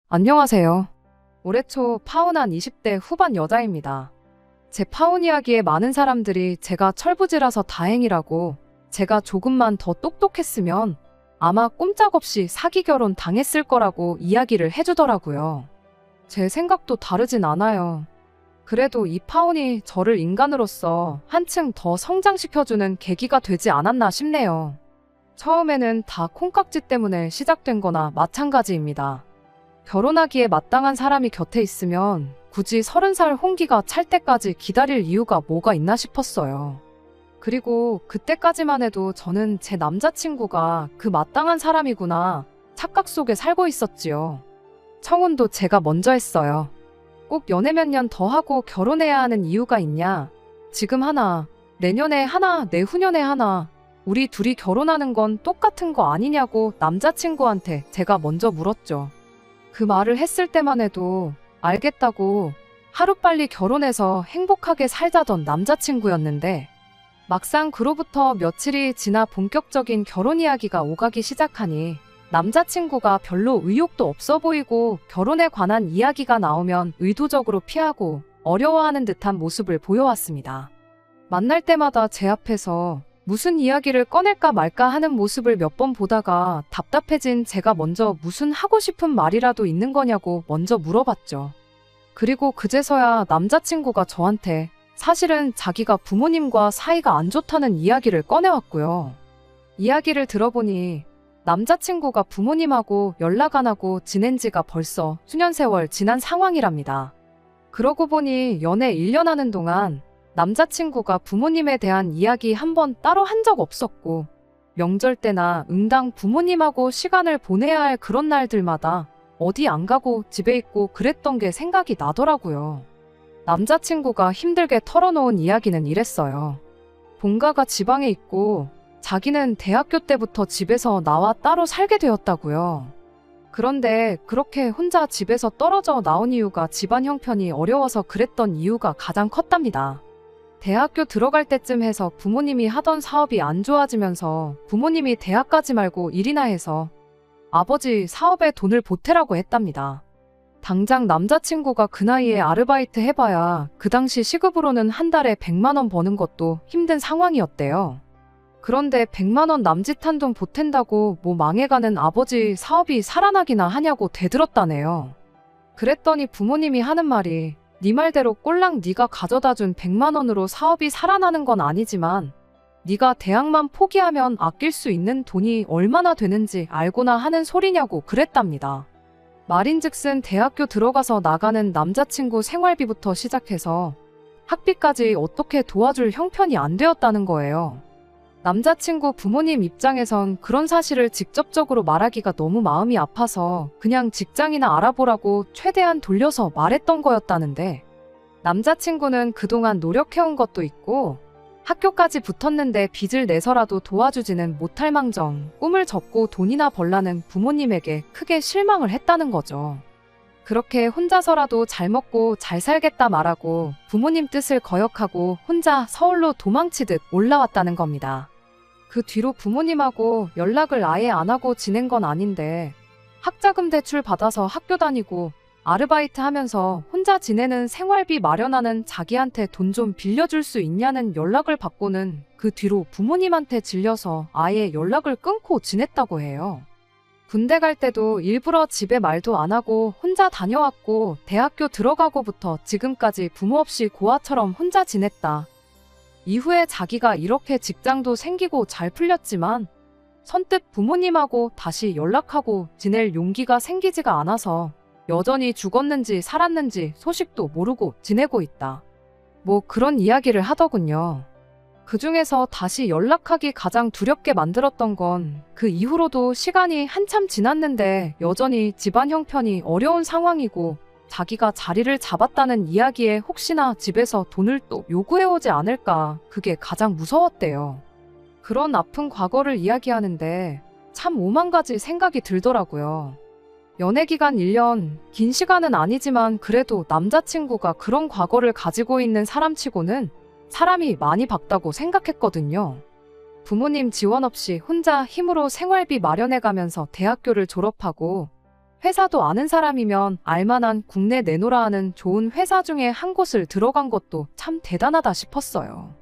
안녕하세요. 올해 초 파혼한 20대 후반 여자입니다. 제 파혼 이야기에 많은 사람들이 제가 철부지라서 다행이라고, 제가 조금만 더 똑똑했으면 아마 꼼짝없이 사기 결혼 당했을 거라고 이야기를 해주더라고요. 제 생각도 다르진 않아요. 그래도 이 파혼이 저를 인간으로서 한층 더 성장시켜주는 계기가 되지 않았나 싶네요. 처음에는 다 콩깍지 때문에 시작된 거나 마찬가지입니다. 결혼하기에 마땅한 사람이 곁에 있으면 굳이 30살 홍기가 찰 때까지 기다릴 이유가 뭐가 있나 싶었어요. 그리고 그때까지만 해도 저는 제 남자친구가 그 마땅한 사람이구나 착각 속에 살고 있었지요. 청혼도 제가 먼저 했어요. 꼭 연애 몇 년 더 하고 결혼해야 하는 이유가 있냐? 지금 하나, 내년에 하나, 내후년에 하나, 우리 둘이 결혼하는 건 똑같은 거 아니냐고 남자친구한테 제가 먼저 물었죠. 그 말을 했을 때만 해도 알겠다고 하루빨리 결혼해서 행복하게 살자던 남자친구였는데, 막상 그로부터 며칠이 지나 본격적인 결혼 이야기가 오가기 시작하니 남자친구가 별로 의욕도 없어 보이고, 결혼에 관한 이야기가 나오면 의도적으로 피하고 어려워하는 듯한 모습을 보여왔습니다. 만날 때마다 제 앞에서 무슨 이야기를 꺼낼까 말까 하는 모습을 몇 번 보다가 답답해진 제가 먼저 무슨 하고 싶은 말이라도 있는 거냐고 먼저 물어봤죠. 그리고 그제서야 남자친구가 저한테 사실은 자기가 부모님과 사이가 안 좋다는 이야기를 꺼내왔고요. 이야기를 들어보니 남자친구가 부모님하고 연락 안 하고 지낸 지가 벌써 수년 세월 지난 상황이랍니다. 그러고 보니 연애 1년 하는 동안 남자친구가 부모님에 대한 이야기 한 번 따로 한 적 없었고, 명절 때나 응당 부모님하고 시간을 보내야 할 그런 날들마다 어디 안 가고 집에 있고 그랬던 게 생각이 나더라고요. 남자친구가 힘들게 털어놓은 이야기는 이랬어요. 본가가 지방에 있고 자기는 대학교 때부터 집에서 나와 따로 살게 되었다고요. 그런데 그렇게 혼자 집에서 떨어져 나온 이유가 집안 형편이 어려워서 그랬던 이유가 가장 컸답니다. 대학교 들어갈 때쯤 해서 부모님이 하던 사업이 안 좋아지면서 부모님이 대학 가지 말고 일이나 해서 아버지 사업에 돈을 보태라고 했답니다. 당장 남자친구가 그 나이에 아르바이트 해봐야 그 당시 시급으로는 한 달에 100만 원 버는 것도 힘든 상황이었대요. 그런데 100만 원 남짓한 돈 보탠다고 뭐 망해가는 아버지 사업이 살아나기나 하냐고 대들었다네요. 그랬더니 부모님이 하는 말이, 네 말대로 꼴랑 네가 가져다준 100만 원으로 사업이 살아나는 건 아니지만 네가 대학만 포기하면 아낄 수 있는 돈이 얼마나 되는지 알고나 하는 소리냐고 그랬답니다. 말인즉슨 대학교 들어가서 나가는 남자친구 생활비부터 시작해서 학비까지 어떻게 도와줄 형편이 안 되었다는 거예요. 남자친구 부모님 입장에선 그런 사실을 직접적으로 말하기가 너무 마음이 아파서 그냥 직장이나 알아보라고 최대한 돌려서 말했던 거였다는데, 남자친구는 그동안 노력해온 것도 있고 학교까지 붙었는데 빚을 내서라도 도와주지는 못할 망정 꿈을 접고 돈이나 벌라는 부모님에게 크게 실망을 했다는 거죠. 그렇게 혼자서라도 잘 먹고 잘 살겠다 말하고 부모님 뜻을 거역하고 혼자 서울로 도망치듯 올라왔다는 겁니다. 그 뒤로 부모님하고 연락을 아예 안 하고 지낸 건 아닌데, 학자금 대출 받아서 학교 다니고 아르바이트 하면서 혼자 지내는 생활비 마련하는 자기한테 돈 좀 빌려줄 수 있냐는 연락을 받고는 그 뒤로 부모님한테 질려서 아예 연락을 끊고 지냈다고 해요. 군대 갈 때도 일부러 집에 말도 안 하고 혼자 다녀왔고, 대학교 들어가고부터 지금까지 부모 없이 고아처럼 혼자 지냈다. 이후에 자기가 이렇게 직장도 생기고 잘 풀렸지만 선뜻 부모님하고 다시 연락하고 지낼 용기가 생기지가 않아서 여전히 죽었는지 살았는지 소식도 모르고 지내고 있다. 뭐 그런 이야기를 하더군요. 그중에서 다시 연락하기 가장 두렵게 만들었던 건 그 이후로도 시간이 한참 지났는데 여전히 집안 형편이 어려운 상황이고 자기가 자리를 잡았다는 이야기에 혹시나 집에서 돈을 또 요구해오지 않을까, 그게 가장 무서웠대요. 그런 아픈 과거를 이야기하는데 참 오만 가지 생각이 들더라고요. 연애기간 1년, 긴 시간은 아니지만 그래도 남자친구가 그런 과거를 가지고 있는 사람치고는 사람이 많이 밝다고 생각했거든요. 부모님 지원 없이 혼자 힘으로 생활비 마련해가면서 대학교를 졸업하고 회사도 아는 사람이면 알만한 국내 내노라 하는 좋은 회사 중에 한 곳을 들어간 것도 참 대단하다 싶었어요.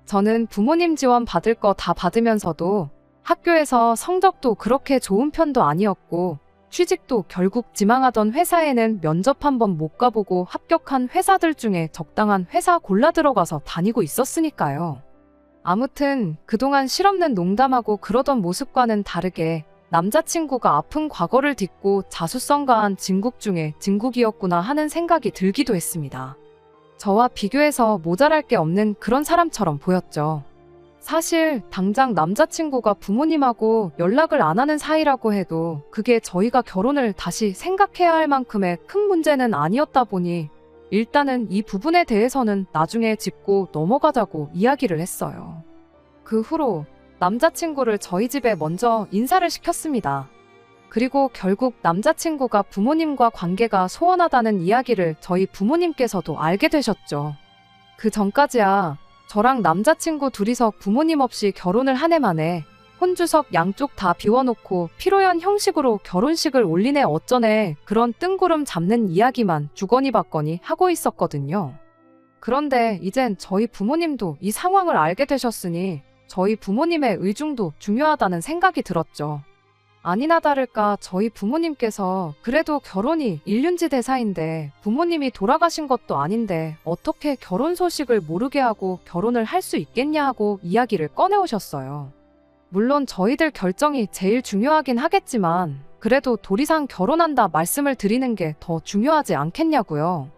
저는 부모님 지원 받을 거 다 받으면서도 학교에서 성적도 그렇게 좋은 편도 아니었고 취직도 결국 지망하던 회사에는 면접 한번 못 가보고 합격한 회사들 중에 적당한 회사 골라 들어가서 다니고 있었으니까요. 아무튼 그동안 실없는 농담하고 그러던 모습과는 다르게 남자친구가 아픈 과거를 딛고 자수성 가한 진국 중에 진국이었구나 하는 생각이 들기도 했습니다. 저와 비교해서 모자랄 게 없는 그런 사람처럼 보였죠. 사실 당장 남자친구가 부모님하고 연락을 안 하는 사이라고 해도 그게 저희가 결혼을 다시 생각해야 할 만큼의 큰 문제는 아니었다 보니 일단은 이 부분에 대해서는 나중에 짚고 넘어가자고 이야기를 했어요. 그 후로 남자친구를 저희 집에 먼저 인사를 시켰습니다. 그리고 결국 남자친구가 부모님과 관계가 소원하다는 이야기를 저희 부모님께서도 알게 되셨죠. 그 전까지야 저랑 남자친구 둘이서 부모님 없이 결혼을 한 해 만에 혼주석 양쪽 다 비워놓고 피로연 형식으로 결혼식을 올리네 어쩌네 그런 뜬구름 잡는 이야기만 주거니 받거니 하고 있었거든요. 그런데 이젠 저희 부모님도 이 상황을 알게 되셨으니 저희 부모님의 의중도 중요하다는 생각이 들었죠. 아니나 다를까 저희 부모님께서 그래도 결혼이 일륜지 대사인데 부모님이 돌아가신 것도 아닌데 어떻게 결혼 소식을 모르게 하고 결혼을 할 수 있겠냐 하고 이야기를 꺼내오셨어요. 물론 저희들 결정이 제일 중요하긴 하겠지만 그래도 도리상 결혼한다 말씀을 드리는 게 더 중요하지 않겠냐고요.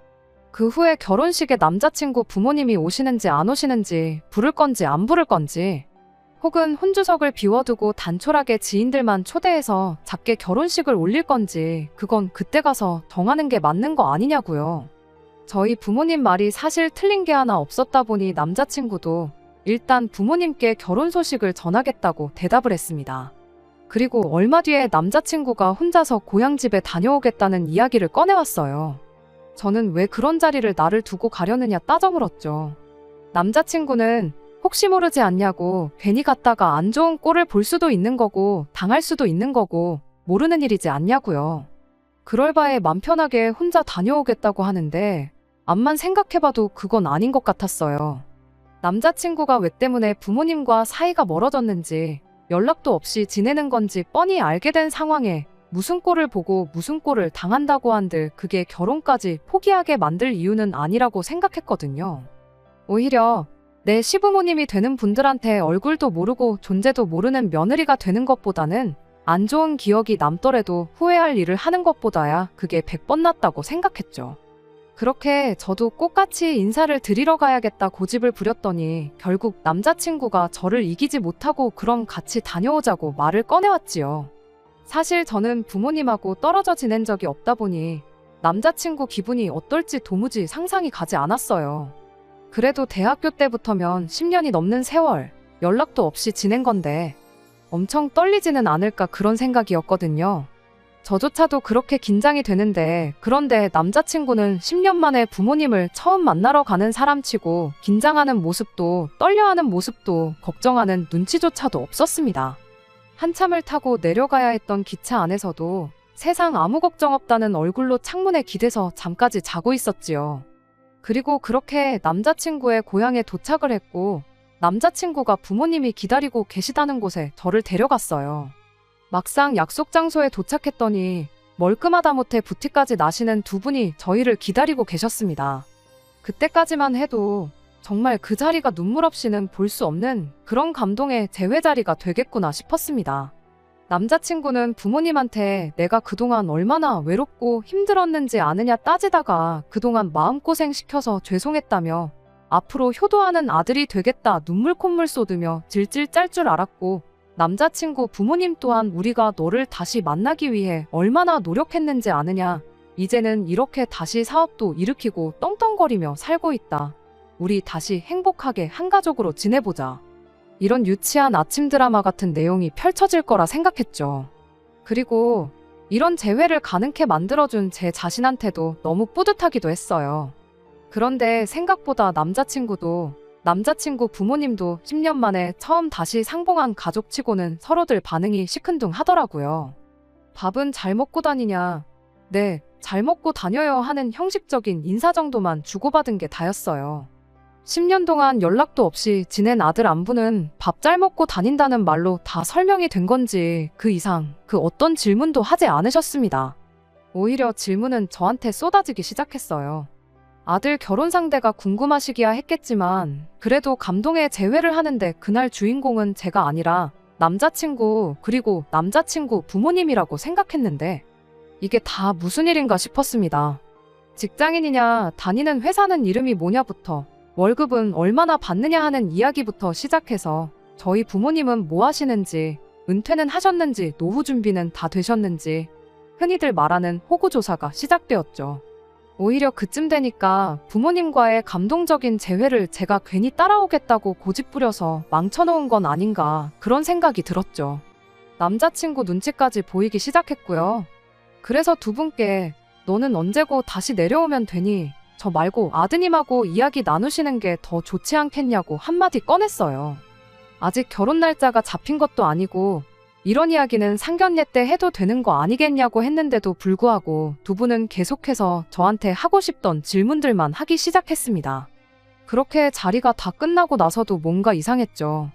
그 후에 결혼식에 남자친구 부모님이 오시는지 안 오시는지 부를 건지 안 부를 건지 혹은 혼주석을 비워두고 단촐하게 지인들만 초대해서 작게 결혼식을 올릴 건지 그건 그때 가서 정하는 게 맞는 거 아니냐고요. 저희 부모님 말이 사실 틀린 게 하나 없었다 보니 남자친구도 일단 부모님께 결혼 소식을 전하겠다고 대답을 했습니다. 그리고 얼마 뒤에 남자친구가 혼자서 고향집에 다녀오겠다는 이야기를 꺼내왔어요. 저는 왜 그런 자리를 나를 두고 가려느냐 따져 물었죠. 남자친구는 혹시 모르지 않냐고 괜히 갔다가 안 좋은 꼴을 볼 수도 있는 거고 당할 수도 있는 거고 모르는 일이지 않냐고요. 그럴 바에 맘 편하게 혼자 다녀오겠다고 하는데 암만 생각해봐도 그건 아닌 것 같았어요. 남자친구가 왜 때문에 부모님과 사이가 멀어졌는지 연락도 없이 지내는 건지 뻔히 알게 된 상황에 무슨 꼴을 보고 무슨 꼴을 당한다고 한들 그게 결혼까지 포기하게 만들 이유는 아니라고 생각했거든요. 오히려 내 시부모님이 되는 분들한테 얼굴도 모르고 존재도 모르는 며느리가 되는 것보다는 안 좋은 기억이 남더라도 후회할 일을 하는 것보다야 그게 100번 낫다고 생각했죠. 그렇게 저도 꼭같이 인사를 드리러 가야겠다 고집을 부렸더니 결국 남자친구가 저를 이기지 못하고 그럼 같이 다녀오자고 말을 꺼내왔지요. 사실 저는 부모님하고 떨어져 지낸 적이 없다 보니 남자친구 기분이 어떨지 도무지 상상이 가지 않았어요. 그래도 대학교 때부터면 10년이 넘는 세월 연락도 없이 지낸 건데 엄청 떨리지는 않을까 그런 생각이었거든요. 저조차도 그렇게 긴장이 되는데 그런데 남자친구는 10년 만에 부모님을 처음 만나러 가는 사람치고 긴장하는 모습도 떨려하는 모습도 걱정하는 눈치조차도 없었습니다. 한참을 타고 내려가야 했던 기차 안에서도 세상 아무 걱정 없다는 얼굴로 창문에 기대서 잠까지 자고 있었지요. 그리고 그렇게 남자친구의 고향에 도착을 했고 남자친구가 부모님이 기다리고 계시다는 곳에 저를 데려갔어요. 막상 약속 장소에 도착했더니 멀끔하다 못해 부티까지 나시는 두 분이 저희를 기다리고 계셨습니다. 그때까지만 해도 정말 그 자리가 눈물 없이는 볼 수 없는 그런 감동의 재회 자리가 되겠구나 싶었습니다. 남자친구는 부모님한테 내가 그동안 얼마나 외롭고 힘들었는지 아느냐 따지다가 그동안 마음고생 시켜서 죄송했다며 앞으로 효도하는 아들이 되겠다 눈물 콧물 쏟으며 질질 짤 줄 알았고 남자친구 부모님 또한 우리가 너를 다시 만나기 위해 얼마나 노력했는지 아느냐. 이제는 이렇게 다시 사업도 일으키고 떵떵거리며 살고 있다. 우리 다시 행복하게 한 가족으로 지내보자. 이런 유치한 아침 드라마 같은 내용이 펼쳐질 거라 생각했죠. 그리고 이런 재회를 가능케 만들어준 제 자신한테도 너무 뿌듯하기도 했어요. 그런데 생각보다 남자친구 부모님도 10년 만에 처음 다시 상봉한 가족치고는 서로들 반응이 시큰둥하더라고요. 밥은 잘 먹고 다니냐? 네, 잘 먹고 다녀요 하는 형식적인 인사 정도만 주고받은 게 다였어요. 10년 동안 연락도 없이 지낸 아들 안부는 밥 잘 먹고 다닌다는 말로 다 설명이 된 건지 그 이상 그 어떤 질문도 하지 않으셨습니다. 오히려 질문은 저한테 쏟아지기 시작했어요. 아들 결혼 상대가 궁금하시기야 했겠지만 그래도 감동의 재회를 하는데 그날 주인공은 제가 아니라 남자친구 그리고 남자친구 부모님이라고 생각했는데 이게 다 무슨 일인가 싶었습니다. 직장인이냐, 다니는 회사는 이름이 뭐냐부터 월급은 얼마나 받느냐 하는 이야기부터 시작해서 저희 부모님은 뭐 하시는지, 은퇴는 하셨는지, 노후 준비는 다 되셨는지 흔히들 말하는 호구조사가 시작되었죠. 오히려 그쯤 되니까 부모님과의 감동적인 재회를 제가 괜히 따라오겠다고 고집부려서 망쳐놓은 건 아닌가 그런 생각이 들었죠. 남자친구 눈치까지 보이기 시작했고요. 그래서 두 분께 너는 언제고 다시 내려오면 되니 저 말고 아드님하고 이야기 나누시는 게 더 좋지 않겠냐고 한마디 꺼냈어요. 아직 결혼 날짜가 잡힌 것도 아니고 이런 이야기는 상견례 때 해도 되는 거 아니겠냐고 했는데도 불구하고 두 분은 계속해서 저한테 하고 싶던 질문들만 하기 시작했습니다. 그렇게 자리가 다 끝나고 나서도 뭔가 이상했죠.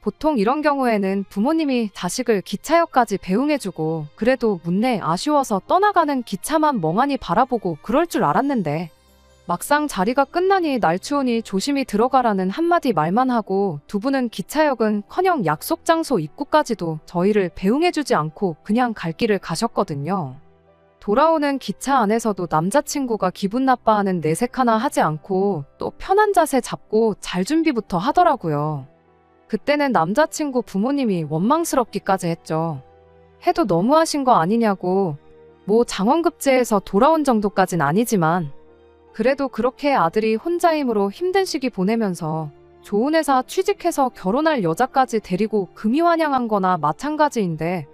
보통 이런 경우에는 부모님이 자식을 기차역까지 배웅해주고 그래도 문내 아쉬워서 떠나가는 기차만 멍하니 바라보고 그럴 줄 알았는데 막상 자리가 끝나니 날 추우니 조심히 들어가라는 한마디 말만 하고 두 분은 기차역은커녕 약속 장소 입구까지도 저희를 배웅해주지 않고 그냥 갈 길을 가셨거든요. 돌아오는 기차 안에서도 남자친구가 기분 나빠하는 내색 하나 하지 않고 또 편한 자세 잡고 잘 준비부터 하더라고요. 그때는 남자친구 부모님이 원망스럽기까지 했죠. 해도 너무하신 거 아니냐고. 뭐 장원급제에서 돌아온 정도까진 아니지만 그래도 그렇게 아들이 혼자임으로 힘든 시기 보내면서 좋은 회사 취직해서 결혼할 여자까지 데리고 금이환영한 거나 마찬가지인데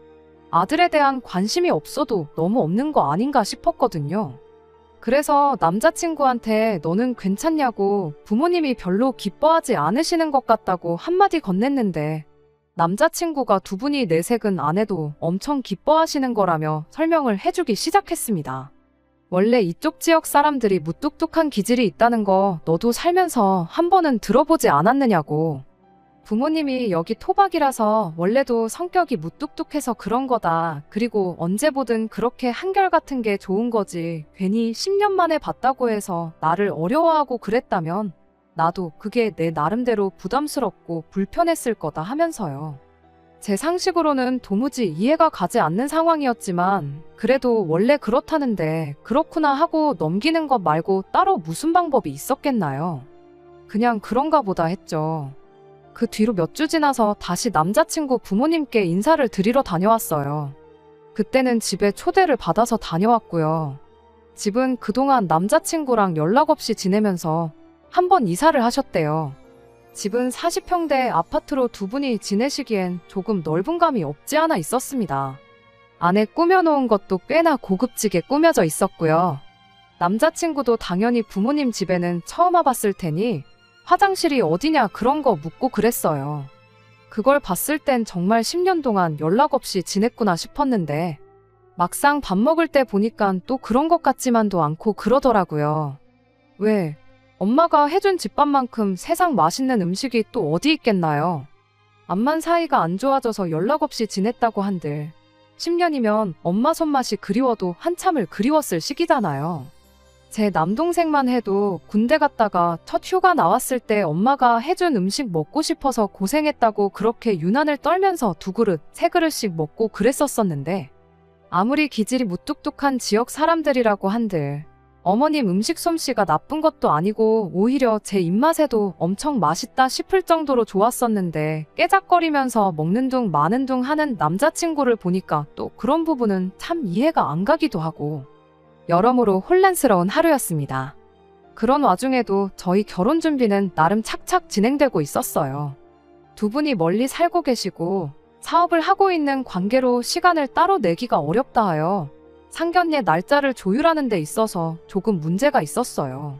아들에 대한 관심이 없어도 너무 없는 거 아닌가 싶었거든요. 그래서 남자친구한테 너는 괜찮냐고 부모님이 별로 기뻐하지 않으시는 것 같다고 한마디 건넸는데 남자친구가 두 분이 내색은 안 해도 엄청 기뻐하시는 거라며 설명을 해주기 시작했습니다. 원래 이쪽 지역 사람들이 무뚝뚝한 기질이 있다는 거 너도 살면서 한 번은 들어보지 않았느냐고. 부모님이 여기 토박이라서 원래도 성격이 무뚝뚝해서 그런 거다. 그리고 언제 보든 그렇게 한결같은 게 좋은 거지. 괜히 10년 만에 봤다고 해서 나를 어려워하고 그랬다면 나도 그게 내 나름대로 부담스럽고 불편했을 거다 하면서요. 제 상식으로는 도무지 이해가 가지 않는 상황이었지만 그래도 원래 그렇다는데 그렇구나 하고 넘기는 것 말고 따로 무슨 방법이 있었겠나요? 그냥 그런가 보다 했죠. 그 뒤로 몇 주 지나서 다시 남자친구 부모님께 인사를 드리러 다녀왔어요. 그때는 집에 초대를 받아서 다녀왔고요. 집은 그동안 남자친구랑 연락 없이 지내면서 한 번 이사를 하셨대요. 집은 40평대 아파트로 두 분이 지내시기엔 조금 넓은 감이 없지 않아 있었습니다. 안에 꾸며놓은 것도 꽤나 고급지게 꾸며져 있었고요. 남자친구도 당연히 부모님 집에는 처음 와봤을 테니 화장실이 어디냐 그런 거 묻고 그랬어요. 그걸 봤을 땐 정말 10년 동안 연락 없이 지냈구나 싶었는데 막상 밥 먹을 때 보니까 또 그런 것 같지만도 않고 그러더라고요. 왜? 엄마가 해준 집밥만큼 세상 맛있는 음식이 또 어디 있겠나요? 암만 사이가 안 좋아져서 연락 없이 지냈다고 한들 10년이면 엄마 손맛이 그리워도 한참을 그리웠을 시기잖아요. 제 남동생만 해도 군대 갔다가 첫 휴가 나왔을 때 엄마가 해준 음식 먹고 싶어서 고생했다고 그렇게 유난을 떨면서 두 그릇, 세 그릇씩 먹고 그랬었었는데 아무리 기질이 무뚝뚝한 지역 사람들이라고 한들 어머님 음식 솜씨가 나쁜 것도 아니고 오히려 제 입맛에도 엄청 맛있다 싶을 정도로 좋았었는데 깨작거리면서 먹는 둥 마는 둥 하는 남자친구를 보니까 또 그런 부분은 참 이해가 안 가기도 하고 여러모로 혼란스러운 하루였습니다. 그런 와중에도 저희 결혼 준비는 나름 착착 진행되고 있었어요. 두 분이 멀리 살고 계시고 사업을 하고 있는 관계로 시간을 따로 내기가 어렵다 하여 상견례 날짜를 조율하는 데 있어서 조금 문제가 있었어요.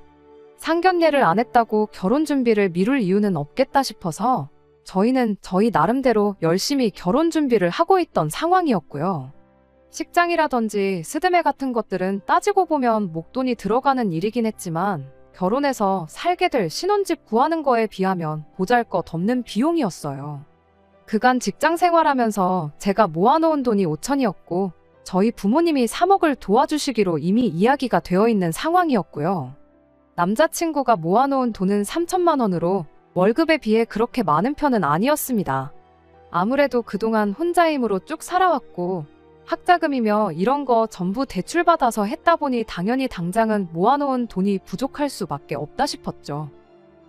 상견례를 안 했다고 결혼 준비를 미룰 이유는 없겠다 싶어서 저희는 저희 나름대로 열심히 결혼 준비를 하고 있던 상황이었고요. 식장이라든지 스드메 같은 것들은 따지고 보면 목돈이 들어가는 일이긴 했지만 결혼해서 살게 될 신혼집 구하는 거에 비하면 보잘것없는 비용이었어요. 그간 직장 생활하면서 제가 모아놓은 돈이 5천이었고 저희 부모님이 3억을 도와주시기로 이미 이야기가 되어 있는 상황이었고요. 남자친구가 모아놓은 돈은 3천만 원으로 월급에 비해 그렇게 많은 편은 아니었습니다. 아무래도 그동안 혼자 힘으로 쭉 살아왔고 학자금이며 이런 거 전부 대출받아서 했다 보니 당연히 당장은 모아놓은 돈이 부족할 수밖에 없다 싶었죠.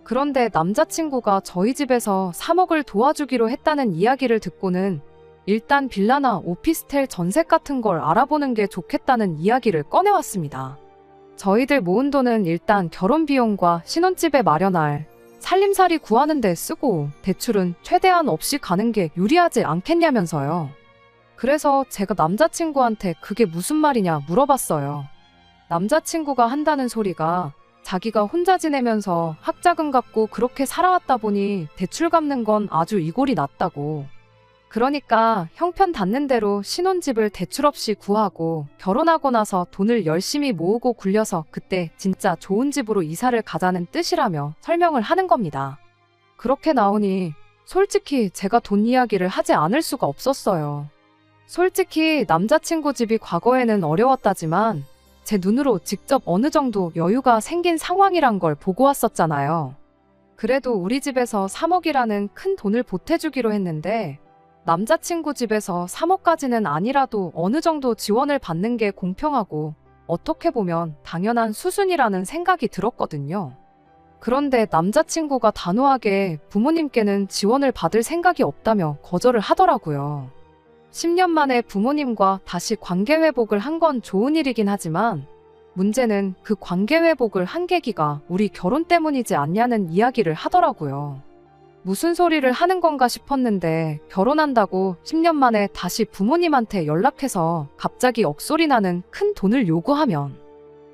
그런데 남자친구가 저희 집에서 3억을 도와주기로 했다는 이야기를 듣고는 일단 빌라나 오피스텔 전셋 같은 걸 알아보는 게 좋겠다는 이야기를 꺼내왔습니다. 저희들 모은 돈은 일단 결혼 비용과 신혼집에 마련할 살림살이 구하는 데 쓰고 대출은 최대한 없이 가는 게 유리하지 않겠냐면서요. 그래서 제가 남자친구한테 그게 무슨 말이냐 물어봤어요. 남자친구가 한다는 소리가 자기가 혼자 지내면서 학자금 갖고 그렇게 살아왔다 보니 대출 갚는 건 아주 이골이 났다고. 그러니까 형편 닿는 대로 신혼집을 대출 없이 구하고 결혼하고 나서 돈을 열심히 모으고 굴려서 그때 진짜 좋은 집으로 이사를 가자는 뜻이라며 설명을 하는 겁니다. 그렇게 나오니 솔직히 제가 돈 이야기를 하지 않을 수가 없었어요. 솔직히 남자친구 집이 과거에는 어려웠다지만 제 눈으로 직접 어느 정도 여유가 생긴 상황이란 걸 보고 왔었잖아요. 그래도 우리 집에서 3억이라는 큰 돈을 보태주기로 했는데 남자친구 집에서 3억까지는 아니라도 어느 정도 지원을 받는 게 공평하고 어떻게 보면 당연한 수순이라는 생각이 들었거든요. 그런데 남자친구가 단호하게 부모님께는 지원을 받을 생각이 없다며 거절을 하더라고요. 10년 만에 부모님과 다시 관계 회복을 한 건 좋은 일이긴 하지만 문제는 그 관계 회복을 한 계기가 우리 결혼 때문이지 않냐는 이야기를 하더라고요. 무슨 소리를 하는 건가 싶었는데 결혼한다고 10년 만에 다시 부모님한테 연락해서 갑자기 억소리 나는 큰 돈을 요구하면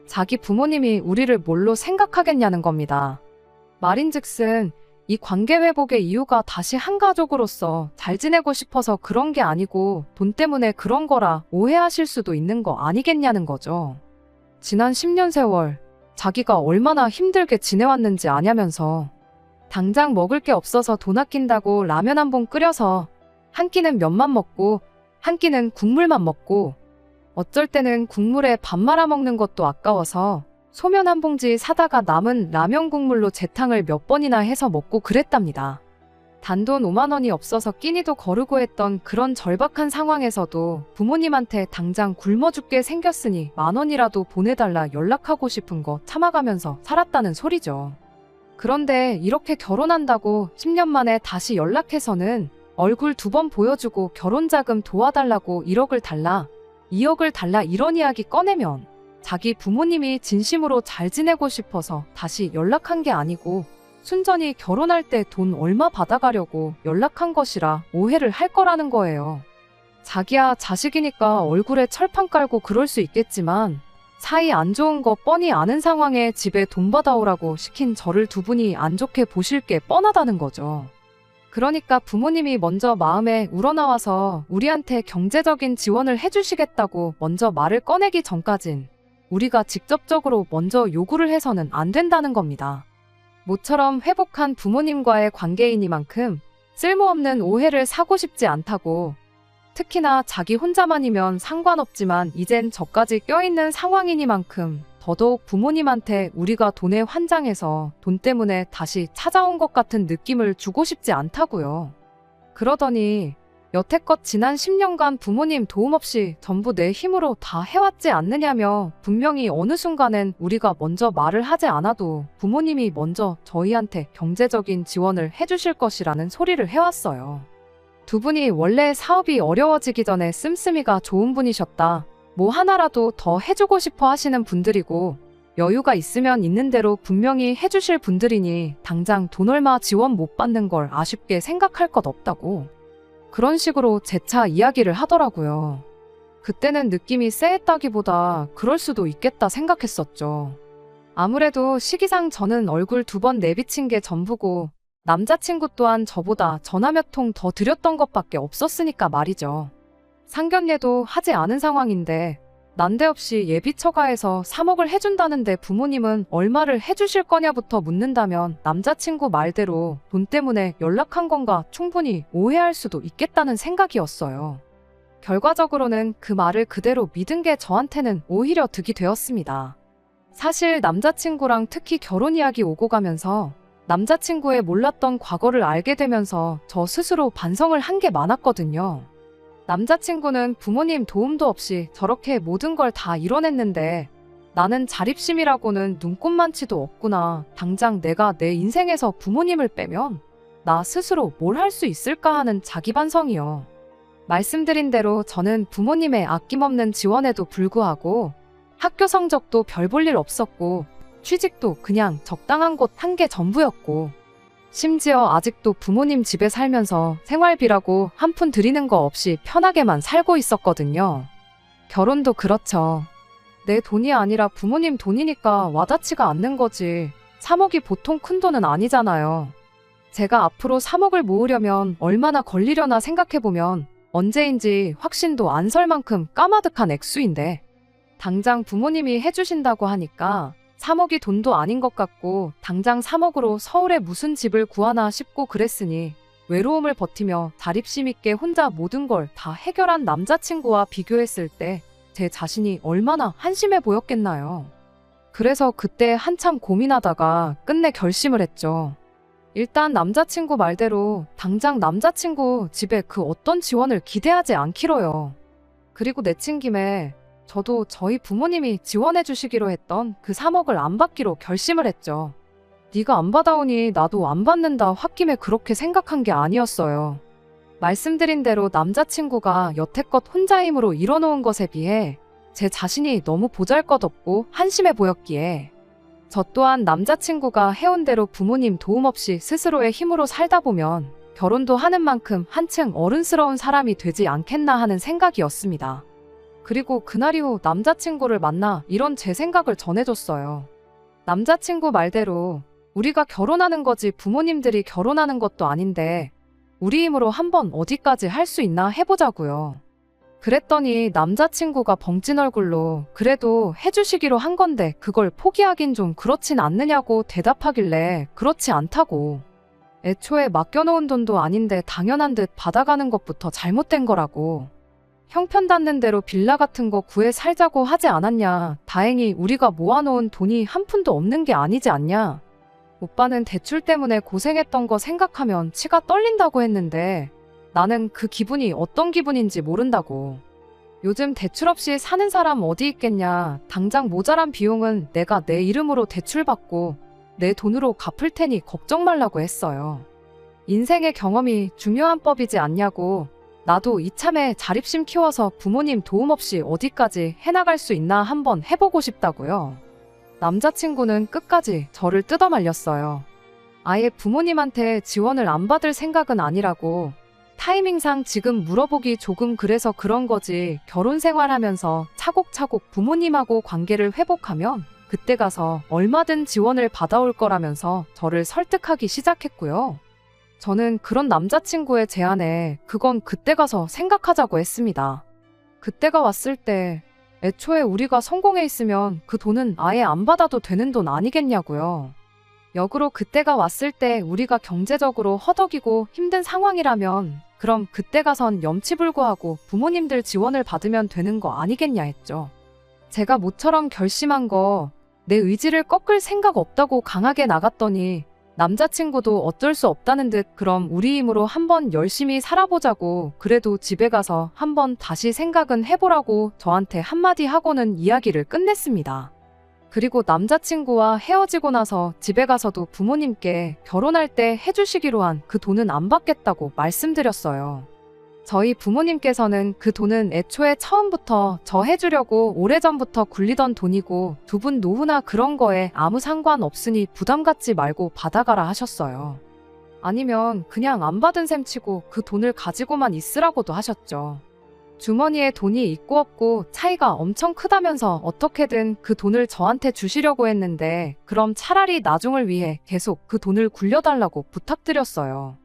자기 부모님이 우리를 뭘로 생각하겠냐는 겁니다. 말인즉슨 이 관계 회복의 이유가 다시 한 가족으로서 잘 지내고 싶어서 그런 게 아니고 돈 때문에 그런 거라 오해하실 수도 있는 거 아니겠냐는 거죠. 지난 10년 세월 자기가 얼마나 힘들게 지내왔는지 아냐면서 당장 먹을 게 없어서 돈 아낀다고 라면 한 봉 끓여서 한 끼는 면만 먹고 한 끼는 국물만 먹고 어쩔 때는 국물에 밥 말아 먹는 것도 아까워서 소면 한 봉지 사다가 남은 라면 국물로 재탕을 몇 번이나 해서 먹고 그랬답니다. 단돈 5만 원이 없어서 끼니도 거르고 했던 그런 절박한 상황에서도 부모님한테 당장 굶어 죽게 생겼으니 10,000원이라도 보내달라 연락하고 싶은 거 참아가면서 살았다는 소리죠. 그런데 이렇게 결혼한다고 10년 만에 다시 연락해서는 얼굴 2번 보여주고 결혼자금 도와달라고 1억을 달라, 2억을 달라 이런 이야기 꺼내면 자기 부모님이 진심으로 잘 지내고 싶어서 다시 연락한 게 아니고 순전히 결혼할 때 돈 얼마 받아가려고 연락한 것이라 오해를 할 거라는 거예요. 자기야 자식이니까 얼굴에 철판 깔고 그럴 수 있겠지만 사이 안 좋은 거 뻔히 아는 상황에 집에 돈 받아오라고 시킨 저를 두 분이 안 좋게 보실 게 뻔하다는 거죠. 그러니까 부모님이 먼저 마음에 우러나와서 우리한테 경제적인 지원을 해주시겠다고 먼저 말을 꺼내기 전까진 우리가 직접적으로 먼저 요구를 해서는 안 된다는 겁니다. 모처럼 회복한 부모님과의 관계이니만큼 쓸모없는 오해를 사고 싶지 않다고. 특히나 자기 혼자만이면 상관없지만 이젠 저까지 껴있는 상황이니만큼 더더욱 부모님한테 우리가 돈에 환장해서 돈 때문에 다시 찾아온 것 같은 느낌을 주고 싶지 않다고요. 그러더니 여태껏 지난 10년간 부모님 도움 없이 전부 내 힘으로 다 해왔지 않느냐며 분명히 어느 순간엔 우리가 먼저 말을 하지 않아도 부모님이 먼저 저희한테 경제적인 지원을 해주실 것이라는 소리를 해왔어요. 두 분이 원래 사업이 어려워지기 전에 씀씀이가 좋은 분이셨다. 뭐 하나라도 더 해주고 싶어 하시는 분들이고 여유가 있으면 있는 대로 분명히 해주실 분들이니 당장 돈 얼마 지원 못 받는 걸 아쉽게 생각할 것 없다고. 그런 식으로 재차 이야기를 하더라고요. 그때는 느낌이 쎄했다기보다 그럴 수도 있겠다 생각했었죠. 아무래도 시기상 저는 얼굴 2번 내비친 게 전부고 남자친구 또한 저보다 전화 몇 통 더 드렸던 것밖에 없었으니까 말이죠. 상견례도 하지 않은 상황인데 난데없이 예비 처가에서 3억을 해준다는데 부모님은 얼마를 해주실 거냐부터 묻는다면 남자친구 말대로 돈 때문에 연락한 건가 충분히 오해할 수도 있겠다는 생각이었어요. 결과적으로는 그 말을 그대로 믿은 게 저한테는 오히려 득이 되었습니다. 사실 남자친구랑 특히 결혼 이야기 오고 가면서 남자친구의 몰랐던 과거를 알게 되면서 저 스스로 반성을 한 게 많았거든요. 남자친구는 부모님 도움도 없이 저렇게 모든 걸 다 이뤄냈는데 나는 자립심이라고는 눈꼽만치도 없구나. 당장 내가 내 인생에서 부모님을 빼면 나 스스로 뭘 할 수 있을까 하는 자기 반성이요. 말씀드린 대로 저는 부모님의 아낌없는 지원에도 불구하고 학교 성적도 별 볼 일 없었고 취직도 그냥 적당한 곳 한 게 전부였고 심지어 아직도 부모님 집에 살면서 생활비라고 한 푼 드리는 거 없이 편하게만 살고 있었거든요. 결혼도 그렇죠. 내 돈이 아니라 부모님 돈이니까 와닿지가 않는 거지. 3억이 보통 큰 돈은 아니잖아요. 제가 앞으로 3억을 모으려면 얼마나 걸리려나 생각해보면 언제인지 확신도 안 설 만큼 까마득한 액수인데 당장 부모님이 해주신다고 하니까 3억이 돈도 아닌 것 같고 당장 3억으로 서울에 무슨 집을 구하나 싶고 그랬으니 외로움을 버티며 자립심 있게 혼자 모든 걸 다 해결한 남자친구와 비교했을 때 제 자신이 얼마나 한심해 보였겠나요. 그래서 그때 한참 고민하다가 끝내 결심을 했죠. 일단 남자친구 말대로 당장 남자친구 집에 그 어떤 지원을 기대하지 않기로요. 그리고 내친 김에 저도 저희 부모님이 지원해 주시기로 했던 그 3억을 안 받기로 결심을 했죠. 네가 안 받아오니 나도 안 받는다 홧김에 그렇게 생각한 게 아니었어요. 말씀드린 대로 남자친구가 여태껏 혼자 힘으로 이뤄놓은 것에 비해 제 자신이 너무 보잘것없고 한심해 보였기에 저 또한 남자친구가 해온 대로 부모님 도움 없이 스스로의 힘으로 살다 보면 결혼도 하는 만큼 한층 어른스러운 사람이 되지 않겠나 하는 생각이었습니다. 그리고 그날 이후 남자친구를 만나 이런 제 생각을 전해줬어요. 남자친구 말대로 우리가 결혼하는 거지 부모님들이 결혼하는 것도 아닌데 우리 힘으로 한번 어디까지 할 수 있나 해보자고요. 그랬더니 남자친구가 벙찐 얼굴로 그래도 해주시기로 한 건데 그걸 포기하긴 좀 그렇진 않느냐고 대답하길래 그렇지 않다고. 애초에 맡겨놓은 돈도 아닌데 당연한 듯 받아가는 것부터 잘못된 거라고. 형편 닿는 대로 빌라 같은 거 구해 살자고 하지 않았냐. 다행히 우리가 모아놓은 돈이 한 푼도 없는 게 아니지 않냐. 오빠는 대출 때문에 고생했던 거 생각하면 치가 떨린다고 했는데 나는 그 기분이 어떤 기분인지 모른다고. 요즘 대출 없이 사는 사람 어디 있겠냐. 당장 모자란 비용은 내가 내 이름으로 대출받고 내 돈으로 갚을 테니 걱정 말라고 했어요. 인생의 경험이 중요한 법이지 않냐고. 나도 이참에 자립심 키워서 부모님 도움 없이 어디까지 해나갈 수 있나 한번 해보고 싶다고요. 남자친구는 끝까지 저를 뜯어말렸어요. 아예 부모님한테 지원을 안 받을 생각은 아니라고. 타이밍상 지금 물어보기 조금 그래서 그런 거지. 결혼 생활하면서 차곡차곡 부모님하고 관계를 회복하면 그때 가서 얼마든 지원을 받아올 거라면서 저를 설득하기 시작했고요. 저는 그런 남자친구의 제안에 그건 그때 가서 생각하자고 했습니다. 그때가 왔을 때 애초에 우리가 성공해 있으면 그 돈은 아예 안 받아도 되는 돈 아니겠냐고요. 역으로 그때가 왔을 때 우리가 경제적으로 허덕이고 힘든 상황이라면 그럼 그때 가선 염치불구하고 부모님들 지원을 받으면 되는 거 아니겠냐 했죠. 제가 모처럼 결심한 거 내 의지를 꺾을 생각 없다고 강하게 나갔더니 남자친구도 어쩔 수 없다는 듯 그럼 우리 힘으로 한번 열심히 살아보자고 그래도 집에 가서 한번 다시 생각은 해보라고 저한테 한마디 하고는 이야기를 끝냈습니다. 그리고 남자친구와 헤어지고 나서 집에 가서도 부모님께 결혼할 때 해주시기로 한 그 돈은 안 받겠다고 말씀드렸어요. 저희 부모님께서는 그 돈은 애초에 처음부터 저 해주려고 오래전부터 굴리던 돈이고 두 분 노후나 그런 거에 아무 상관없으니 부담 갖지 말고 받아가라 하셨어요. 아니면 그냥 안 받은 셈 치고 그 돈을 가지고만 있으라고도 하셨죠. 주머니에 돈이 있고 없고 차이가 엄청 크다면서 어떻게든 그 돈을 저한테 주시려고 했는데 그럼 차라리 나중을 위해 계속 그 돈을 굴려달라고 부탁드렸어요.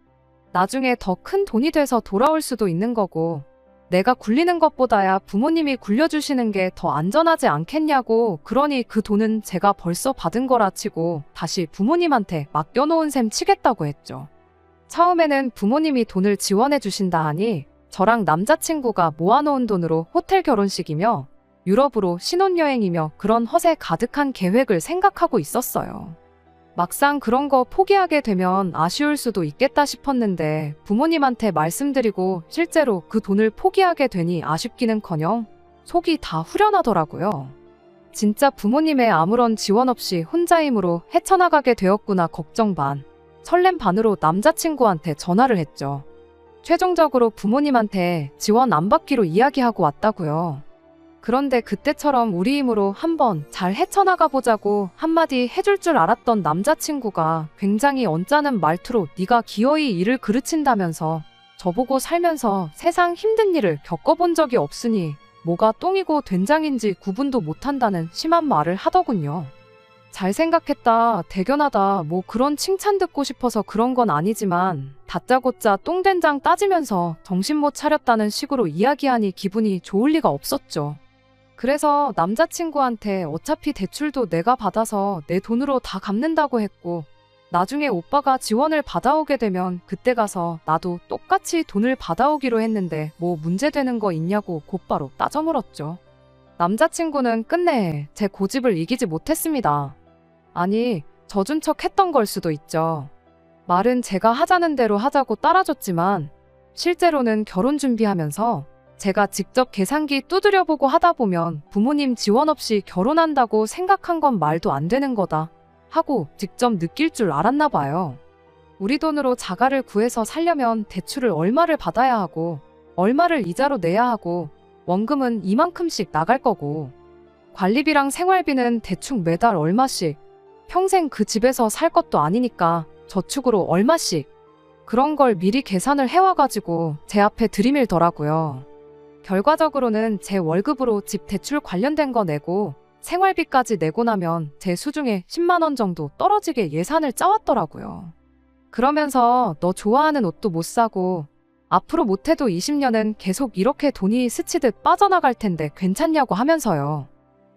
나중에 더 큰 돈이 돼서 돌아올 수도 있는 거고 내가 굴리는 것보다야 부모님이 굴려주시는 게 더 안전하지 않겠냐고. 그러니 그 돈은 제가 벌써 받은 거라 치고 다시 부모님한테 맡겨놓은 셈 치겠다고 했죠. 처음에는 부모님이 돈을 지원해 주신다 하니 저랑 남자친구가 모아놓은 돈으로 호텔 결혼식이며 유럽으로 신혼여행이며 그런 허세 가득한 계획을 생각하고 있었어요. 막상 그런 거 포기하게 되면 아쉬울 수도 있겠다 싶었는데 부모님한테 말씀드리고 실제로 그 돈을 포기하게 되니 아쉽기는커녕 속이 다 후련하더라고요. 진짜 부모님의 아무런 지원 없이 혼자 힘으로 헤쳐나가게 되었구나 걱정 반, 설렘 반으로 남자친구한테 전화를 했죠. 최종적으로 부모님한테 지원 안 받기로 이야기하고 왔다고요. 그런데 그때처럼 우리 힘으로 한번 잘 헤쳐나가 보자고 한마디 해줄 줄 알았던 남자친구가 굉장히 언짢은 말투로 네가 기어이 일을 그르친다면서 저보고 살면서 세상 힘든 일을 겪어본 적이 없으니 뭐가 똥이고 된장인지 구분도 못한다는 심한 말을 하더군요. 잘 생각했다, 대견하다, 뭐 그런 칭찬 듣고 싶어서 그런 건 아니지만 다짜고짜 똥된장 따지면서 정신 못 차렸다는 식으로 이야기하니 기분이 좋을 리가 없었죠. 그래서 남자친구한테 어차피 대출도 내가 받아서 내 돈으로 다 갚는다고 했고 나중에 오빠가 지원을 받아오게 되면 그때 가서 나도 똑같이 돈을 받아오기로 했는데 뭐 문제되는 거 있냐고 곧바로 따져 물었죠. 남자친구는 끝내 제 고집을 이기지 못했습니다. 아니, 져준 척 했던 걸 수도 있죠. 말은 제가 하자는 대로 하자고 따라줬지만 실제로는 결혼 준비하면서 제가 직접 계산기 두드려보고 하다 보면 부모님 지원 없이 결혼한다고 생각한 건 말도 안 되는 거다 하고 직접 느낄 줄 알았나 봐요. 우리 돈으로 자가를 구해서 살려면 대출을 얼마를 받아야 하고 얼마를 이자로 내야 하고 원금은 이만큼씩 나갈 거고 관리비랑 생활비는 대충 매달 얼마씩, 평생 그 집에서 살 것도 아니니까 저축으로 얼마씩, 그런 걸 미리 계산을 해와가지고 제 앞에 들이밀더라고요. 결과적으로는 제 월급으로 집 대출 관련된 거 내고 생활비까지 내고 나면 제 수중에 10만 원 정도 떨어지게 예산을 짜왔더라고요. 그러면서 너 좋아하는 옷도 못 사고 앞으로 못해도 20년은 계속 이렇게 돈이 스치듯 빠져나갈 텐데 괜찮냐고 하면서요.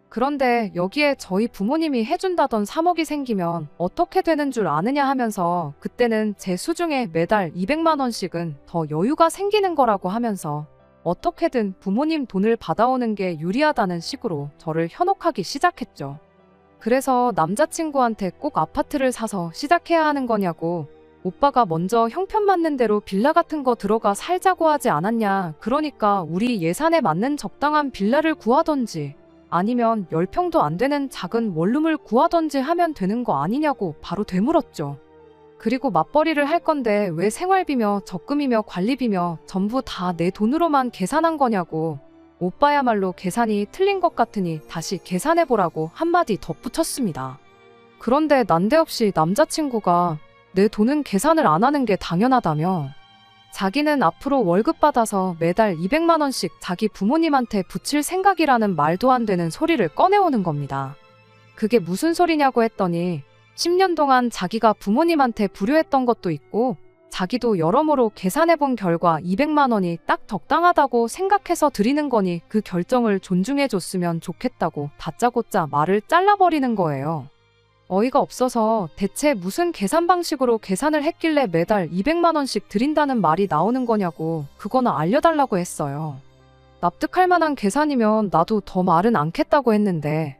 그런데 여기에 저희 부모님이 해준다던 3억이 생기면 어떻게 되는 줄 아느냐 하면서 그때는 제 수중에 매달 200만 원씩은 더 여유가 생기는 거라고 하면서 어떻게든 부모님 돈을 받아오는 게 유리하다는 식으로 저를 현혹하기 시작했죠. 그래서 남자친구한테 꼭 아파트를 사서 시작해야 하는 거냐고, 오빠가 먼저 형편 맞는 대로 빌라 같은 거 들어가 살자고 하지 않았냐, 그러니까 우리 예산에 맞는 적당한 빌라를 구하던지 아니면 10평도 안 되는 작은 원룸을 구하던지 하면 되는 거 아니냐고 바로 되물었죠. 그리고 맞벌이를 할 건데 왜 생활비며 적금이며 관리비며 전부 다 내 돈으로만 계산한 거냐고, 오빠야말로 계산이 틀린 것 같으니 다시 계산해보라고 한마디 덧붙였습니다. 그런데 난데없이 남자친구가 내 돈은 계산을 안 하는 게 당연하다며 자기는 앞으로 월급 받아서 매달 200만 원씩 자기 부모님한테 붙일 생각이라는 말도 안 되는 소리를 꺼내오는 겁니다. 그게 무슨 소리냐고 했더니 10년 동안 자기가 부모님한테 불효했던 것도 있고 자기도 여러모로 계산해본 결과 200만 원이 딱 적당하다고 생각해서 드리는 거니 그 결정을 존중해줬으면 좋겠다고 다짜고짜 말을 잘라버리는 거예요. 어이가 없어서 대체 무슨 계산 방식으로 계산을 했길래 매달 200만 원씩 드린다는 말이 나오는 거냐고 그거나 알려달라고 했어요. 납득할 만한 계산이면 나도 더 말은 않겠다고 했는데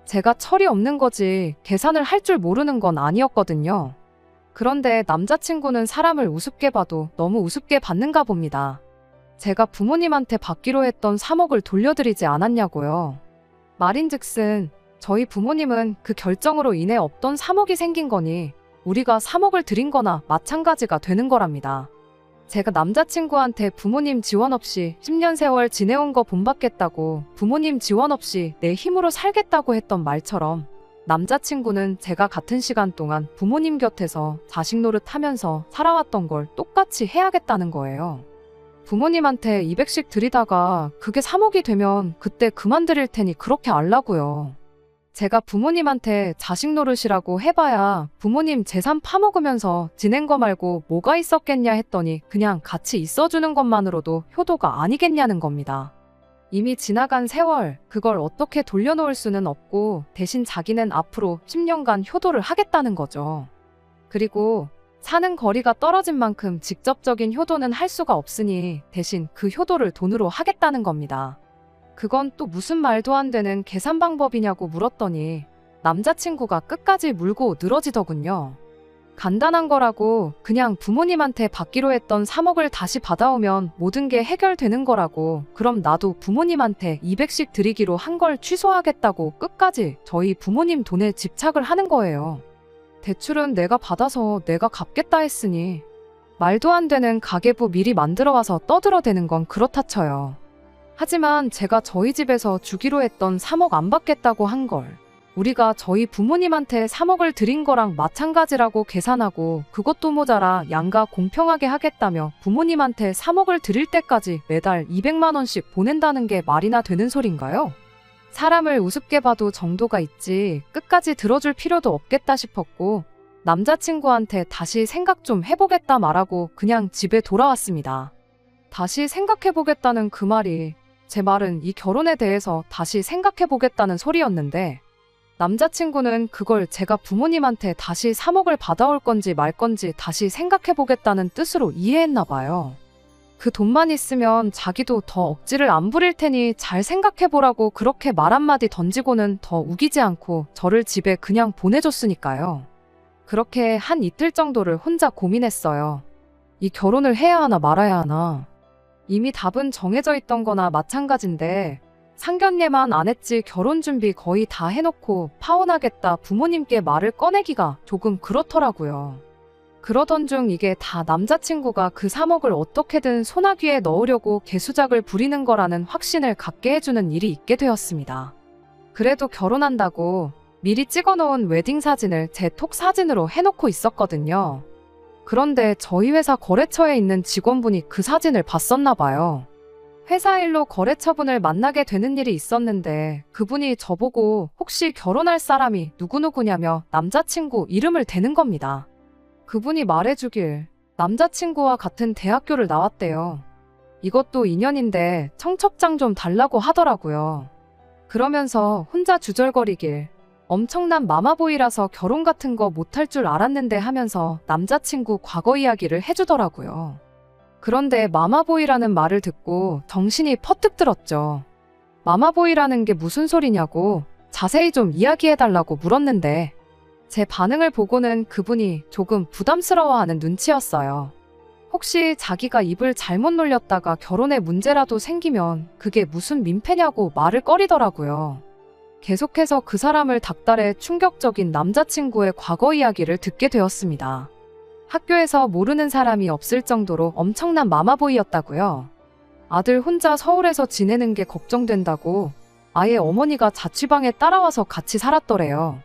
제가 철이 없는 거지 계산을 할 줄 모르는 건 아니었거든요. 그런데 남자친구는 사람을 우습게 봐도 너무 우습게 받는가 봅니다. 제가 부모님한테 받기로 했던 3억을 돌려드리지 않았냐고요. 말인즉슨 저희 부모님은 그 결정으로 인해 없던 3억이 생긴 거니 우리가 3억을 드린 거나 마찬가지가 되는 거랍니다. 제가 남자친구한테 부모님 지원 없이 10년 세월 지내온 거 본받겠다고 부모님 지원 없이 내 힘으로 살겠다고 했던 말처럼 남자친구는 제가 같은 시간 동안 부모님 곁에서 자식 노릇하면서 살아왔던 걸 똑같이 해야겠다는 거예요. 부모님한테 200씩 드리다가 그게 3억이 되면 그때 그만 드릴 테니 그렇게 알라고요. 제가 부모님한테 자식 노릇이라고 해봐야 부모님 재산 파먹으면서 지낸 거 말고 뭐가 있었겠냐 했더니 그냥 같이 있어주는 것만으로도 효도가 아니겠냐는 겁니다. 이미 지나간 세월, 그걸 어떻게 돌려놓을 수는 없고 대신 자기는 앞으로 10년간 효도를 하겠다는 거죠. 그리고 사는 거리가 떨어진 만큼 직접적인 효도는 할 수가 없으니 대신 그 효도를 돈으로 하겠다는 겁니다. 그건 또 무슨 말도 안 되는 계산 방법이냐고 물었더니 남자친구가 끝까지 물고 늘어지더군요. 간단한 거라고, 그냥 부모님한테 받기로 했던 3억을 다시 받아오면 모든 게 해결되는 거라고, 그럼 나도 부모님한테 200씩 드리기로 한 걸 취소하겠다고 끝까지 저희 부모님 돈에 집착을 하는 거예요. 대출은 내가 받아서 내가 갚겠다 했으니 말도 안 되는 가계부 미리 만들어 와서 떠들어대는 건 그렇다 쳐요. 하지만 제가 저희 집에서 주기로 했던 3억 안 받겠다고 한 걸 우리가 저희 부모님한테 3억을 드린 거랑 마찬가지라고 계산하고, 그것도 모자라 양가 공평하게 하겠다며 부모님한테 3억을 드릴 때까지 매달 200만 원씩 보낸다는 게 말이나 되는 소린가요? 사람을 우습게 봐도 정도가 있지 끝까지 들어줄 필요도 없겠다 싶었고, 남자친구한테 다시 생각 좀 해보겠다 말하고 그냥 집에 돌아왔습니다. 다시 생각해보겠다는 그 말이, 제 말은 이 결혼에 대해서 다시 생각해보겠다는 소리였는데, 남자친구는 그걸 제가 부모님한테 다시 3억을 받아올 건지 말 건지 다시 생각해보겠다는 뜻으로 이해했나 봐요. 그 돈만 있으면 자기도 더 억지를 안 부릴 테니 잘 생각해보라고 그렇게 말 한마디 던지고는 더 우기지 않고 저를 집에 그냥 보내줬으니까요. 그렇게 한 이틀 정도를 혼자 고민했어요. 이 결혼을 해야 하나 말아야 하나. 이미 답은 정해져 있던 거나 마찬가지인데 상견례만 안 했지 결혼 준비 거의 다 해놓고 파혼하겠다 부모님께 말을 꺼내기가 조금 그렇더라고요. 그러던 중 이게 다 남자친구가 그 3억을 어떻게든 소나귀에 넣으려고 개수작을 부리는 거라는 확신을 갖게 해주는 일이 있게 되었습니다. 그래도 결혼한다고 미리 찍어놓은 웨딩 사진을 제 톡 사진으로 해놓고 있었거든요. 그런데 저희 회사 거래처에 있는 직원분이 그 사진을 봤었나 봐요. 회사 일로 거래처분을 만나게 되는 일이 있었는데 그분이 저보고 혹시 결혼할 사람이 누구누구냐며 남자친구 이름을 대는 겁니다. 그분이 말해주길 남자친구와 같은 대학교를 나왔대요. 이것도 인연인데 청첩장 좀 달라고 하더라고요. 그러면서 혼자 주절거리길 엄청난 마마보이라서 결혼 같은 거 못할 줄 알았는데 하면서 남자친구 과거 이야기를 해주더라고요. 그런데 마마보이라는 말을 듣고 정신이 퍼뜩 들었죠. 마마보이라는 게 무슨 소리냐고 자세히 좀 이야기해달라고 물었는데 제 반응을 보고는 그분이 조금 부담스러워하는 눈치였어요. 혹시 자기가 입을 잘못 놀렸다가 결혼에 문제라도 생기면 그게 무슨 민폐냐고 말을 꺼리더라고요. 계속해서 그 사람을 닥달해 충격적인 남자친구의 과거 이야기를 듣게 되었습니다. 학교에서 모르는 사람이 없을 정도로 엄청난 마마보이였다고요. 아들 혼자 서울에서 지내는 게 걱정된다고 아예 어머니가 자취방에 따라와서 같이 살았더래요.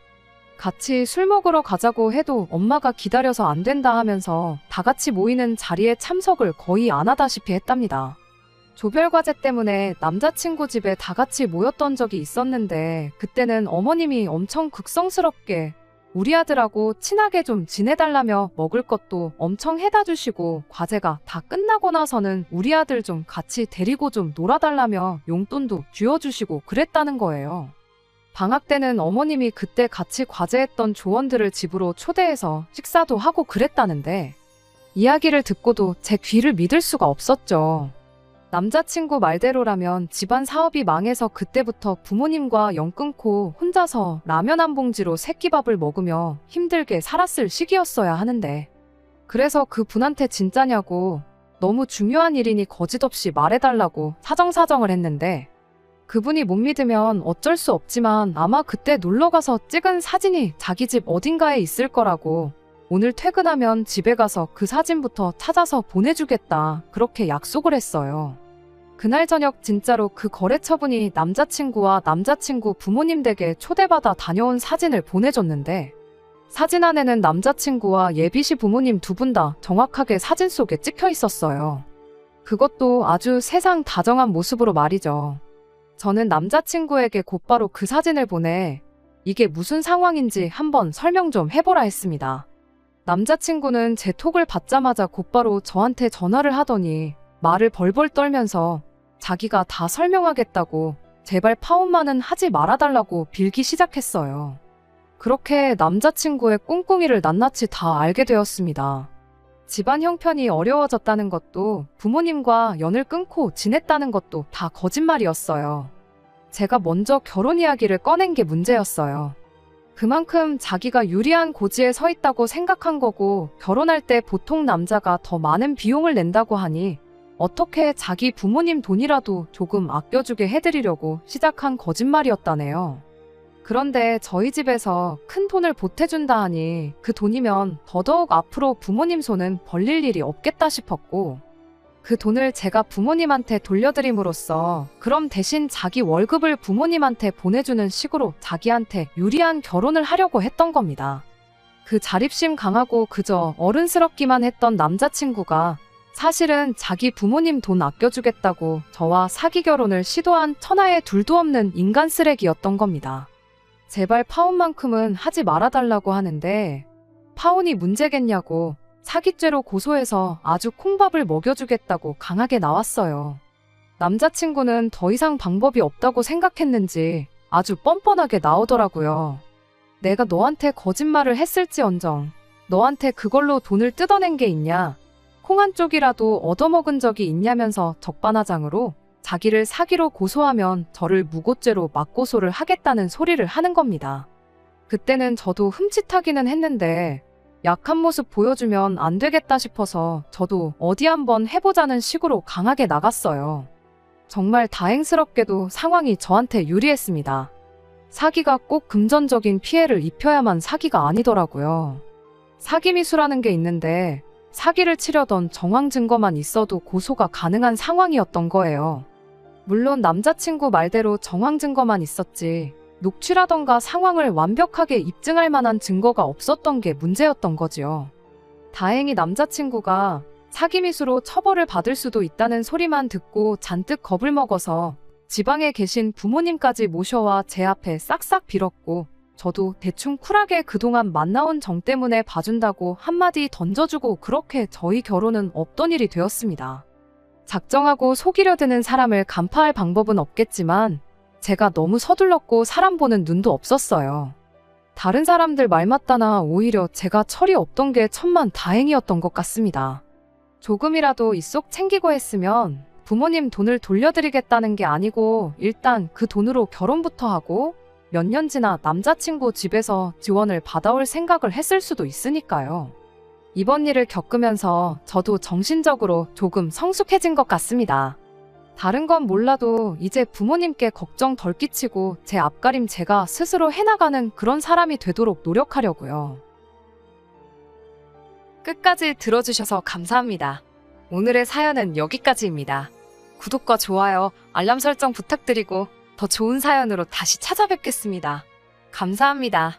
같이 술 먹으러 가자고 해도 엄마가 기다려서 안 된다 하면서 다 같이 모이는 자리에 참석을 거의 안 하다시피 했답니다. 조별과제 때문에 남자친구 집에 다 같이 모였던 적이 있었는데 그때는 어머님이 엄청 극성스럽게 우리 아들하고 친하게 좀 지내달라며 먹을 것도 엄청 해다 주시고 과제가 다 끝나고 나서는 우리 아들 좀 같이 데리고 좀 놀아달라며 용돈도 쥐어주시고 그랬다는 거예요. 방학 때는 어머님이 그때 같이 과제했던 조원들을 집으로 초대해서 식사도 하고 그랬다는데 이야기를 듣고도 제 귀를 믿을 수가 없었죠. 남자친구 말대로라면 집안 사업이 망해서 그때부터 부모님과 연 끊고 혼자서 라면 한 봉지로 새끼밥을 먹으며 힘들게 살았을 시기였어야 하는데 그래서 그 분한테 진짜냐고 너무 중요한 일이니 거짓없이 말해달라고 사정사정을 했는데 그분이 못 믿으면 어쩔 수 없지만 아마 그때 놀러가서 찍은 사진이 자기 집 어딘가에 있을 거라고 오늘 퇴근하면 집에 가서 그 사진부터 찾아서 보내주겠다 그렇게 약속을 했어요. 그날 저녁 진짜로 그 거래처분이 남자친구와 남자친구 부모님 댁에 초대받아 다녀온 사진을 보내줬는데 사진 안에는 남자친구와 예비시 부모님 두 분 다 정확하게 사진 속에 찍혀 있었어요. 그것도 아주 세상 다정한 모습으로 말이죠. 저는 남자친구에게 곧바로 그 사진을 보내 이게 무슨 상황인지 한번 설명 좀 해보라 했습니다. 남자친구는 제 톡을 받자마자 곧바로 저한테 전화를 하더니 말을 벌벌 떨면서 자기가 다 설명하겠다고 제발 파혼만은 하지 말아달라고 빌기 시작했어요. 그렇게 남자친구의 꿍꿍이를 낱낱이 다 알게 되었습니다. 집안 형편이 어려워졌다는 것도 부모님과 연을 끊고 지냈다는 것도 다 거짓말이었어요. 제가 먼저 결혼 이야기를 꺼낸 게 문제였어요. 그만큼 자기가 유리한 고지에 서 있다고 생각한 거고 결혼할 때 보통 남자가 더 많은 비용을 낸다고 하니 어떻게 자기 부모님 돈이라도 조금 아껴주게 해드리려고 시작한 거짓말이었다네요. 그런데 저희 집에서 큰 돈을 보태준다 하니 그 돈이면 더더욱 앞으로 부모님 손은 벌릴 일이 없겠다 싶었고 그 돈을 제가 부모님한테 돌려드림으로써 그럼 대신 자기 월급을 부모님한테 보내주는 식으로 자기한테 유리한 결혼을 하려고 했던 겁니다. 그 자립심 강하고 그저 어른스럽기만 했던 남자친구가 사실은 자기 부모님 돈 아껴주겠다고 저와 사기 결혼을 시도한 천하에 둘도 없는 인간 쓰레기였던 겁니다. 제발 파혼만큼은 하지 말아달라고 하는데 파혼이 문제겠냐고 사기죄로 고소해서 아주 콩밥을 먹여주겠다고 강하게 나왔어요. 남자친구는 더 이상 방법이 없다고 생각했는지 아주 뻔뻔하게 나오더라고요. 내가 너한테 거짓말을 했을지언정 너한테 그걸로 돈을 뜯어낸 게 있냐? 콩 한 쪽이라도 얻어먹은 적이 있냐면서 적반하장으로 자기를 사기로 고소하면 저를 무고죄로 맞고소를 하겠다는 소리를 하는 겁니다. 그때는 저도 흠칫하기는 했는데 약한 모습 보여주면 안 되겠다 싶어서 저도 어디 한번 해보자는 식으로 강하게 나갔어요. 정말 다행스럽게도 상황이 저한테 유리했습니다. 사기가 꼭 금전적인 피해를 입혀야만 사기가 아니더라고요. 사기 미수라는 게 있는데 사기를 치려던 정황 증거만 있어도 고소가 가능한 상황이었던 거예요. 물론 남자친구 말대로 정황 증거만 있었지 녹취라던가 상황을 완벽하게 입증할 만한 증거가 없었던 게 문제였던 거지요. 다행히 남자친구가 사기 미수로 처벌을 받을 수도 있다는 소리만 듣고 잔뜩 겁을 먹어서 지방에 계신 부모님까지 모셔와 제 앞에 싹싹 빌었고 저도 대충 쿨하게 그동안 만나온 정 때문에 봐준다고 한마디 던져주고 그렇게 저희 결혼은 없던 일이 되었습니다. 작정하고 속이려 드는 사람을 간파할 방법은 없겠지만 제가 너무 서둘렀고 사람 보는 눈도 없었어요. 다른 사람들 말 맞다나 오히려 제가 철이 없던 게 천만 다행이었던 것 같습니다. 조금이라도 이 속 챙기고 했으면 부모님 돈을 돌려드리겠다는 게 아니고 일단 그 돈으로 결혼부터 하고 몇 년 지나 남자친구 집에서 지원을 받아올 생각을 했을 수도 있으니까요. 이번 일을 겪으면서 저도 정신적으로 조금 성숙해진 것 같습니다. 다른 건 몰라도 이제 부모님께 걱정 덜 끼치고 제 앞가림 제가 스스로 해나가는 그런 사람이 되도록 노력하려고요. 끝까지 들어주셔서 감사합니다. 오늘의 사연은 여기까지입니다. 구독과 좋아요, 알람 설정 부탁드리고 더 좋은 사연으로 다시 찾아뵙겠습니다. 감사합니다.